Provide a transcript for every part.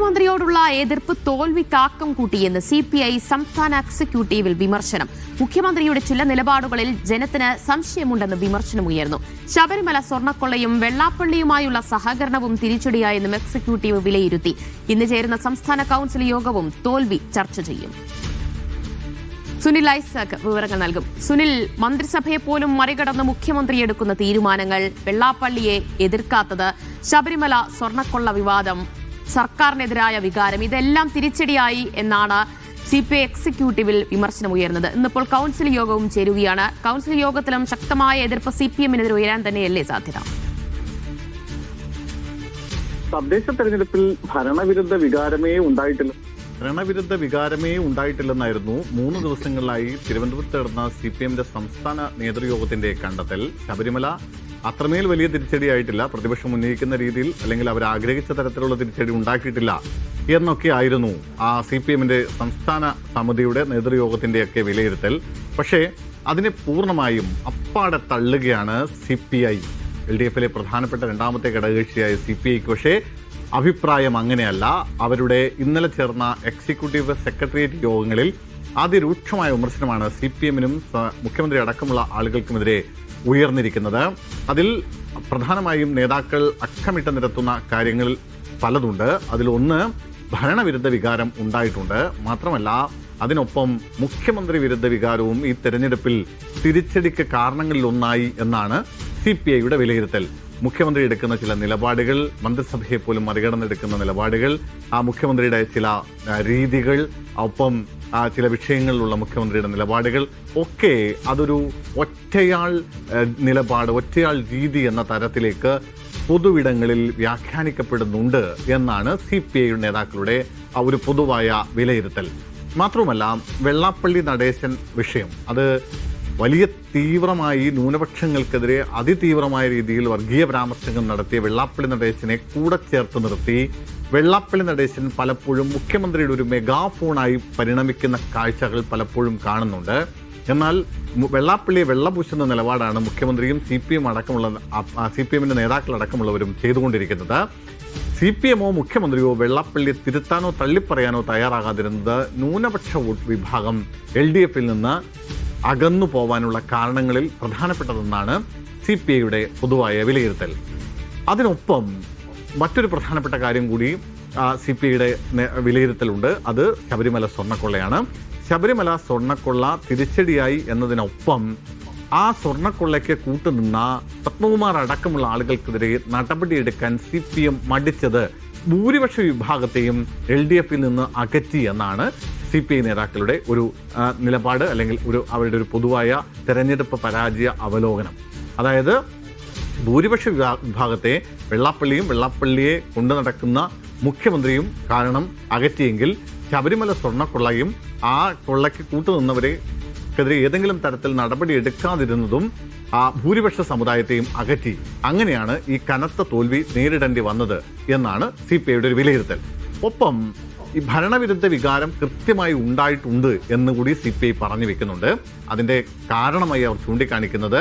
മുഖ്യമന്ത്രിയോടുള്ള എതിർപ്പ് തോൽവിക്കാക്കം കൂട്ടിയെന്ന് CPI സംസ്ഥാന എക്സിക്യൂട്ടീവിൽ വിമർശനം. മുഖ്യമന്ത്രിയുടെ ചില നിലപാടുകളിൽ ജനത്തിന് സംശയമുണ്ടെന്ന് വിമർശനമുയർന്നു. ശബരിമല സ്വർണ്ണക്കൊള്ളയും വെള്ളാപ്പള്ളിയുമായുള്ള സഹകരണവും തിരിച്ചടിയായെന്നും എക്സിക്യൂട്ടീവ് വിലയിരുത്തി. ഇന്ന് ചേരുന്ന സംസ്ഥാന കൌൺസിൽ യോഗവും തോൽവി ചർച്ച ചെയ്യും. സുനിൽ ഐസക് വിവരങ്ങൾ നൽകും. സുനിൽ, മന്ത്രിസഭയെ പോലും മറികടന്ന് മുഖ്യമന്ത്രി എടുക്കുന്ന തീരുമാനങ്ങൾ, വെള്ളാപ്പള്ളിയെ എതിർക്കാത്തത്, ശബരിമല സ്വർണ്ണക്കൊള്ള വിവാദം, സർക്കാരിനെതിരായ വികാരം, ഇതെല്ലാം തിരിച്ചടിയായി എന്നാണ് CPI എക്സിക്യൂട്ടീവിൽ വിമർശനമുയർന്നത്. ഇന്നിപ്പോൾ കൌൺസിൽ യോഗവും ചേരുകയാണ്. കൌൺസിൽ യോഗത്തിലും ശക്തമായ എതിർപ്പ് CPM-നെതിരെ ഉയരാൻ തന്നെയല്ലേ സാധ്യത? തദ്ദേശ തെരഞ്ഞെടുപ്പിൽ ഭരണവിരുദ്ധ വികാരമേ ഉണ്ടായിട്ടില്ലെന്നായിരുന്നു 3 ദിവസങ്ങളിലായി തിരുവനന്തപുരത്ത് നടന്ന CPM-ന്റെ സംസ്ഥാന നേതൃയോഗത്തിന്റെ കണ്ടെത്തൽ. ശബരിമല അത്രമേൽ വലിയ തിരിച്ചടിയായിട്ടില്ല, പ്രതിപക്ഷം ഉന്നയിക്കുന്ന രീതിയിൽ അല്ലെങ്കിൽ അവർ ആഗ്രഹിച്ച തരത്തിലുള്ള തിരിച്ചടി ഉണ്ടാക്കിയിട്ടില്ല എന്നൊക്കെ ആയിരുന്നു ആ CPM-ന്റെ സംസ്ഥാന സമിതിയുടെ നേതൃയോഗത്തിന്റെയൊക്കെ വിലയിരുത്തൽ. പക്ഷേ അതിനെ പൂർണ്ണമായും അപ്പാടെ തള്ളുകയാണ് CPI. LDF-ലെ പ്രധാനപ്പെട്ട രണ്ടാമത്തെ ഘടകകക്ഷിയായ CPI-ക്ക് പക്ഷേ അഭിപ്രായം അങ്ങനെയല്ല. അവരുടെ ഇന്നലെ ചേർന്ന എക്സിക്യൂട്ടീവ് സെക്രട്ടേറിയറ്റ് യോഗങ്ങളിൽ അതിരൂക്ഷമായ വിമർശനമാണ് CPM-നും മുഖ്യമന്ത്രി അടക്കമുള്ള ആളുകൾക്കുമെതിരെ ഉയർന്നിരിക്കുന്നത്. അതിൽ പ്രധാനമായും നേതാക്കൾ അക്കമിട്ട് നിരത്തുന്ന കാര്യങ്ങൾ പലതുണ്ട്. അതിലൊന്ന് ഭരണവിരുദ്ധ വികാരം ഉണ്ടായിട്ടുണ്ട്. മാത്രമല്ല അതിനൊപ്പം മുഖ്യമന്ത്രി വിരുദ്ധ വികാരവും ഈ തെരഞ്ഞെടുപ്പിൽ തിരിച്ചടിക്ക് കാരണങ്ങളിലൊന്നായി എന്നാണ് CPI-യുടെ വിലയിരുത്തൽ. മുഖ്യമന്ത്രി എടുക്കുന്ന ചില നിലപാടുകൾ, മന്ത്രിസഭയെ പോലും മറികടന്നെടുക്കുന്ന നിലപാടുകൾ, ആ മുഖ്യമന്ത്രിയുടെ ചില രീതികൾ, ഒപ്പം ചില വിഷയങ്ങളിലുള്ള മുഖ്യമന്ത്രിയുടെ നിലപാടുകൾ ഒക്കെ അതൊരു ഒറ്റയാൾ നിലപാട്, ഒറ്റയാൾ രീതി എന്ന തരത്തിലേക്ക് പൊതുവിടങ്ങളിൽ വ്യാഖ്യാനിക്കപ്പെടുന്നുണ്ട് എന്നാണ് CPI നേതാക്കളുടെ ഒരു പൊതുവായ വിലയിരുത്തൽ. മാത്രമല്ല വെള്ളാപ്പള്ളി നടേശൻ വിഷയം, അത് വലിയ തീവ്രമായി ന്യൂനപക്ഷങ്ങൾക്കെതിരെ അതിതീവ്രമായ രീതിയിൽ വർഗീയ പരാമർശങ്ങൾ നടത്തിയ വെള്ളാപ്പള്ളി നടേശനെ കൂടെ ചേർത്ത് നിർത്തി വെള്ളാപ്പള്ളി നടേശൻ പലപ്പോഴും മുഖ്യമന്ത്രിയുടെ ഒരു മെഗാഫോണായി പരിണമിക്കുന്ന കാഴ്ചകൾ പലപ്പോഴും കാണുന്നുണ്ട്. എന്നാൽ വെള്ളാപ്പള്ളിയെ വെള്ളപൂശുന്ന നിലപാടാണ് മുഖ്യമന്ത്രിയും CPM-ന്റെ നേതാക്കളടക്കമുള്ളവരും ചെയ്തുകൊണ്ടിരിക്കുന്നത്. CPM-ഓ മുഖ്യമന്ത്രിയോ വെള്ളാപ്പള്ളിയെ തിരുത്താനോ തള്ളിപ്പറയാനോ തയ്യാറാകാതിരുന്നത് ന്യൂനപക്ഷ വോട്ട് വിഭാഗം LDF-ൽ നിന്ന് അകന്നു പോവാനുള്ള കാരണങ്ങളിൽ പ്രധാനപ്പെട്ടതെന്നാണ് CPI-യുടെ പൊതുവായ വിലയിരുത്തൽ. അതിനൊപ്പം മറ്റൊരു പ്രധാനപ്പെട്ട കാര്യം കൂടി CPI-യുടെ വിലയിരുത്തലുണ്ട്. അത് ശബരിമല സ്വർണ്ണക്കൊള്ളയാണ്. ശബരിമല സ്വർണ്ണക്കൊള്ള തിരിച്ചടിയായി എന്നതിനൊപ്പം ആ സ്വർണ്ണക്കൊള്ളയ്ക്ക് കൂട്ടുനിന്ന പത്മകുമാർ അടക്കമുള്ള ആളുകൾക്കെതിരെ നടപടിയെടുക്കാൻ CPM മടിച്ചത് ഭൂരിപക്ഷ വിഭാഗത്തെയും LDF-ൽ നിന്ന് അകറ്റി എന്നാണ് CPI നേതാക്കളുടെ ഒരു നിലപാട്, അല്ലെങ്കിൽ അവരുടെ ഒരു പൊതുവായ തെരഞ്ഞെടുപ്പ് പരാജയ അവലോകനം. അതായത് ഭൂരിപക്ഷ വിഭാഗത്തെ വെള്ളാപ്പള്ളിയെ കൊണ്ടു നടക്കുന്ന മുഖ്യമന്ത്രിയും കാരണം അകറ്റിയെങ്കിൽ ശബരിമല സ്വർണ്ണക്കൊള്ളയും ആ കൊള്ളയ്ക്ക് കൂട്ടുനിന്നവരെക്കെതിരെ ഏതെങ്കിലും തരത്തിൽ നടപടി എടുക്കാതിരുന്നതും ആ ഭൂരിപക്ഷ സമുദായത്തെയും അകറ്റി. അങ്ങനെയാണ് ഈ കനത്ത തോൽവി നേരിടേണ്ടി വന്നത് എന്നാണ് CPI-യുടെ ഒരു വിലയിരുത്തൽ. ഒപ്പം ഈ ഭരണവിരുദ്ധ വികാരം കൃത്യമായി ഉണ്ടായിട്ടുണ്ട് എന്നുകൂടി CPI പറഞ്ഞു വെക്കുന്നുണ്ട്. അതിന്റെ കാരണമായി അവർ ചൂണ്ടിക്കാണിക്കുന്നത്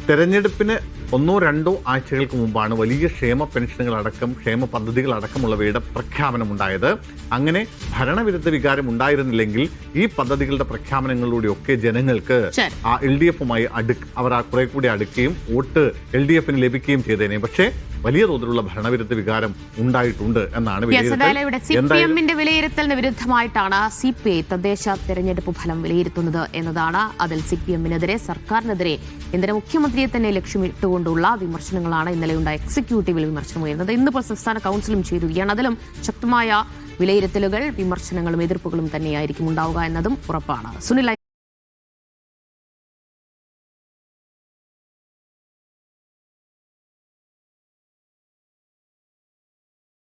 തെരഞ്ഞെടുപ്പിന് 1-2 ആഴ്ചകൾക്ക് മുമ്പാണ് വലിയ ക്ഷേമ പെൻഷനുകളടക്കം ക്ഷേമ പദ്ധതികളടക്കമുള്ളവയുടെ പ്രഖ്യാപനമുണ്ടായത്. അങ്ങനെ ഭരണവിരുദ്ധ വികാരം ഉണ്ടായിരുന്നില്ലെങ്കിൽ ഈ പദ്ധതികളുടെ പ്രഖ്യാപനങ്ങളിലൂടെയൊക്കെ ജനങ്ങൾക്ക് ആ LDF-മായി അവർ കുറെ കൂടി അടുക്കുകയും വോട്ട് LDF-ന് ലഭിക്കുകയും ചെയ്തേനെ. പക്ഷേ വലിയ തോതിലുള്ള ഭരണവിരുദ്ധ വികാരം ഉണ്ടായിട്ടുണ്ട് എന്നാണ് CPM-ന്റെ വിലയിരുത്തലിന് വിരുദ്ധമായിട്ടാണ് CPI തദ്ദേശ തെരഞ്ഞെടുപ്പ് ഫലം വിലയിരുത്തുന്നത് എന്നതാണ്. അതിൽ CPM-നെതിരെ, സർക്കാരിനെതിരെ, എന്തിന് മുഖ്യമന്ത്രിയെ തന്നെ ലക്ഷ്യമിട്ടുകൊണ്ടുള്ള വിമർശനങ്ങളാണ് ഇന്നലെയുണ്ടായ എക്സിക്യൂട്ടീവിൽ വിമർശനമുയർന്നത്. ഇന്നിപ്പോൾ സംസ്ഥാന കൌൺസിലും ചേരുകയാണ്. അതിലും ശക്തമായ വിലയിരുത്തലുകൾ, വിമർശനങ്ങളും എതിർപ്പുകളും തന്നെയായിരിക്കും ഉണ്ടാവുക എന്നതും ഉറപ്പാണ്. സുനിൽ